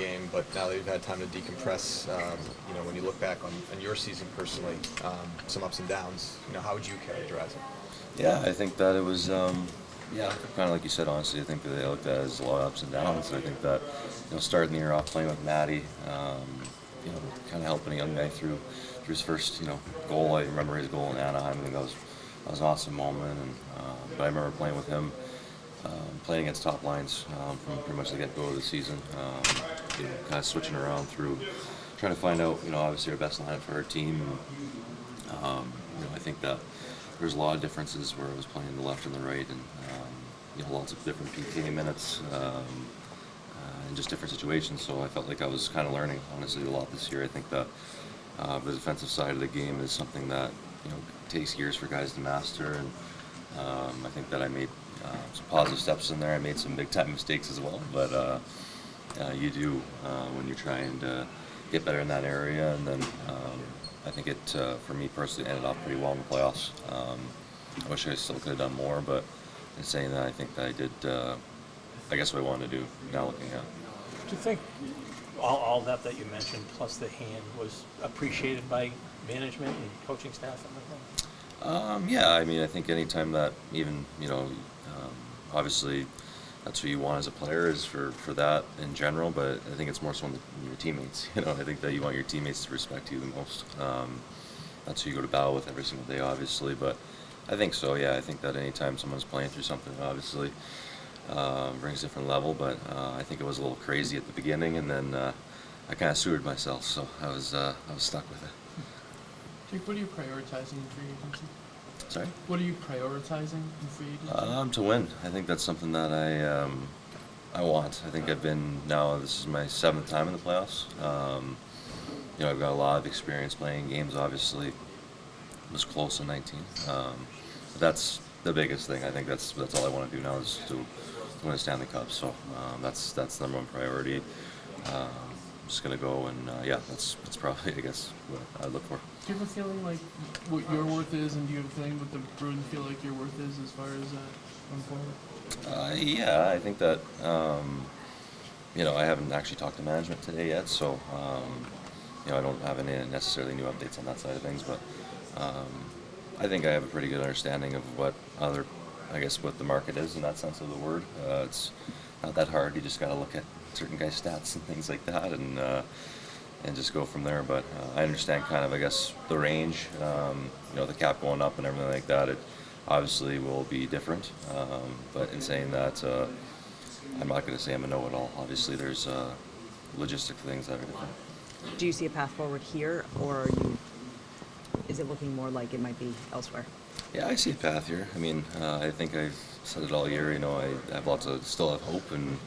game, but now that you've had time to decompress, when you look back on your season personally, some ups and downs, how would you characterize it? Yeah, I think that it was, kind of like you said, honestly, I think that they looked at it as a lot of ups and downs. I think that, starting the year off playing with Matty, kind of helping a young guy through his first, goal. I remember his goal in Anaheim. I think that was an awesome moment. And but I remember playing with him, playing against top lines from pretty much the get-go of the season. Kind of switching around through, trying to find out, obviously our best lineup for our team. I think that there's a lot of differences where I was playing the left and the right, and lots of different PK minutes. In just different situations, so I felt like I was kind of learning, honestly, a lot this year. I think that the defensive side of the game is something that takes years for guys to master, and I think that I made some positive steps in there. I made some big time mistakes as well, but you do when you're trying to get better in that area, and then I think it, for me personally, ended off pretty well in the playoffs. I wish I still could have done more, but in saying that, I think that I did, I guess, what I wanted to do now looking at. Do you think all that you mentioned, plus the hand, was appreciated by management and coaching staff and everything? Yeah, I mean, I think anytime that even, obviously that's what you want as a player is for that in general, but I think it's more so in your teammates. I think that you want your teammates to respect you the most. That's who you go to battle with every single day, obviously, but I think so, yeah. I think that anytime someone's playing through something, obviously, brings a different level, but I think it was a little crazy at the beginning, and then I kind of sewered myself, so I was stuck with it. Jake, what are you prioritizing in free agency? Sorry? What are you prioritizing in free agency? To win. I think that's something that I want. I think I've been now. This is my 7th time in the playoffs. I've got a lot of experience playing games. Obviously, it was close in 19. But that's the biggest thing. I think that's all I want to do now is to win a Stanley Cup. So that's the number one priority. I'm just gonna go and that's probably, I guess, what I look for. Do you have a feeling like what your worth is, and do you have a feeling what the Bruins feel like your worth is as far as going forward? Yeah, I think that I haven't actually talked to management today yet, so I don't have any necessarily new updates on that side of things, but I think I have a pretty good understanding of what the market is in that sense of the word. It's not that hard. You just got to look at certain guys' stats and things like that, and just go from there. But I understand kind of, I guess, the range, the cap going up and everything like that. It obviously will be different. But in saying that, I'm not going to say I'm a know-it-all. Obviously, there's logistic things that are different. Do you see a path forward here, or is it looking more like it might be elsewhere? Yeah, I see a path here. I mean, I think I've said it all year. I have still have hope, and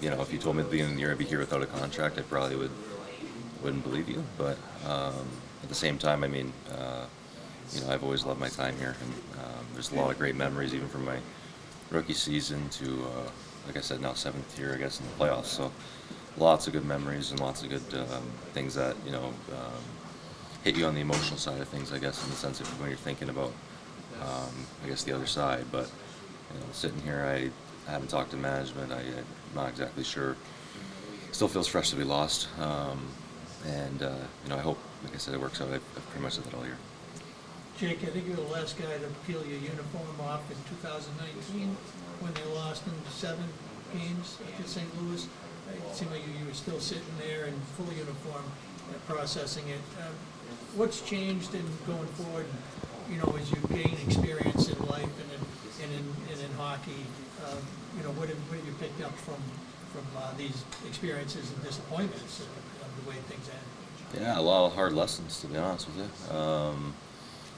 if you told me at the beginning of the year I'd be here without a contract, I probably wouldn't believe you. But at the same time, I mean, I've always loved my time here, and there's a lot of great memories, even from my rookie season to, like I said, now 7th year, I guess, in the playoffs. So lots of good memories and lots of good things that hit you on the emotional side of things, I guess, in the sense of when you're thinking about, I guess, the other side. But sitting here, I haven't talked to management. I'm not exactly sure. Still feels fresh to be lost. I hope, like I said, it works out. I've pretty much said that all year. Jake, I think you were the last guy to peel your uniform off in 2019 when they lost in 7 games at St. Louis. It seemed like you were still sitting there in full uniform, processing it. What's changed in going forward, as you gain experience in life and in hockey? What have you picked up from these experiences and disappointments of the way things end? Yeah, a lot of hard lessons, to be honest with you.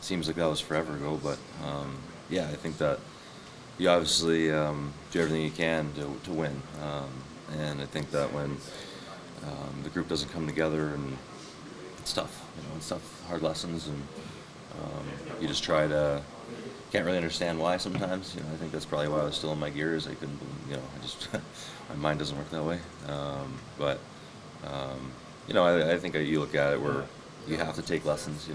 Seems like that was forever ago, but I think that you obviously do everything you can to win. And I think that when the group doesn't come together, and it's tough, it's tough, hard lessons, and you just can't really understand why sometimes. I think that's probably why I was still in my gears. I couldn't, my mind doesn't work that way. I think you look at it where you have to take lessons.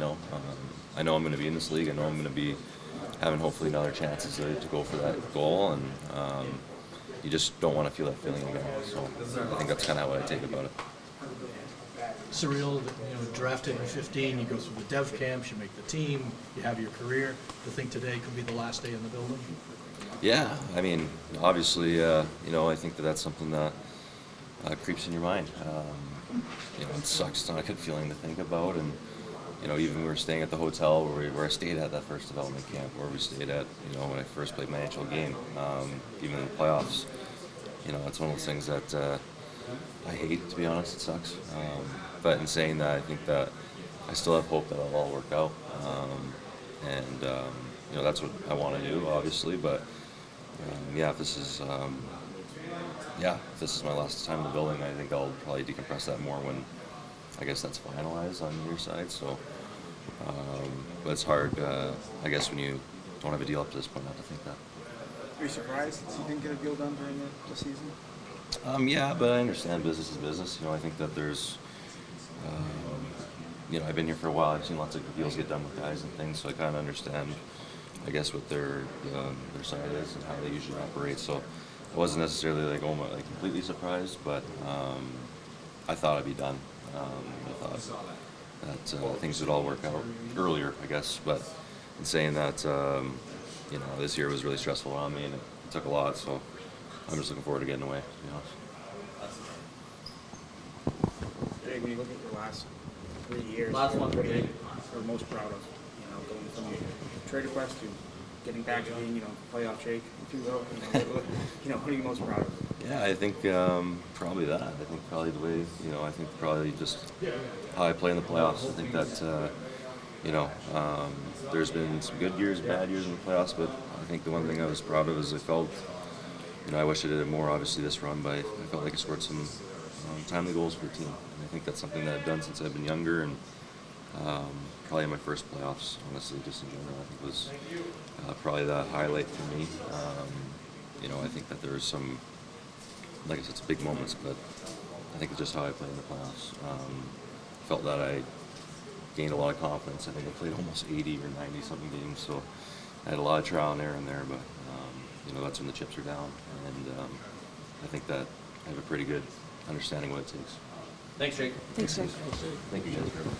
I know I'm going to be in this league. I know I'm going to be having hopefully another chances to go for that goal, and you just don't want to feel that feeling again. So I think that's kind of how I take about it. Surreal that, drafted in 15, you go through the dev camps, you make the team, you have your career. To think today could be the last day in the building? Yeah, I mean, obviously, I think that that's something that creeps in your mind. It sucks. It's not a good feeling to think about. And, even we were staying at the hotel where I stayed at that first development camp, where we stayed at, when I first played my NHL game, even in the playoffs. It's one of those things that I hate, to be honest. It sucks. But in saying that, I think that I still have hope that it'll all work out. That's what I want to do, obviously. But if this is my last time in the building, I think I'll probably decompress that more when I guess that's finalized on your side. So, but it's hard, I guess, when you don't have a deal up to this point, not to think that. Are you surprised you didn't get a deal done during the season? Yeah, but I understand business is business. I think that there's, I've been here for a while. I've seen lots of deals get done with guys and things, so I kind of understand, I guess, what their side is and how they usually operate. So I wasn't necessarily completely surprised, but I thought I'd be done. I thought that things would all work out earlier, I guess. But in saying that, this year was really stressful on me, and it took a lot. So I'm just looking forward to getting away, to be honest. Jake, when you look at your last 3 years, Last one, what are Jake. you most proud of? Going from trade request to getting back to being, playoff Jake, if you will. What are you most proud of? Yeah, I think probably that. I think probably the way, I think probably just how I play in the playoffs. I think that, there's been some good years, bad years in the playoffs, but I think the one thing I was proud of is I felt, I wish I did it more, obviously, this run, but I felt like I scored some timely goals for the team. And I think that's something that I've done since I've been younger, and probably in my first playoffs, honestly, just in general, I think was probably the highlight for me. I think that there was some, like I said, some big moments, but I think it's just how I play in the playoffs. Felt that I gained a lot of confidence. I think I played almost 80 or 90 something games, so I had a lot of trial and error in there, but that's when the chips are down, and I think that I have a pretty good understanding what it takes. Thanks, Jake. Thanks, Jake. Thank you guys very much.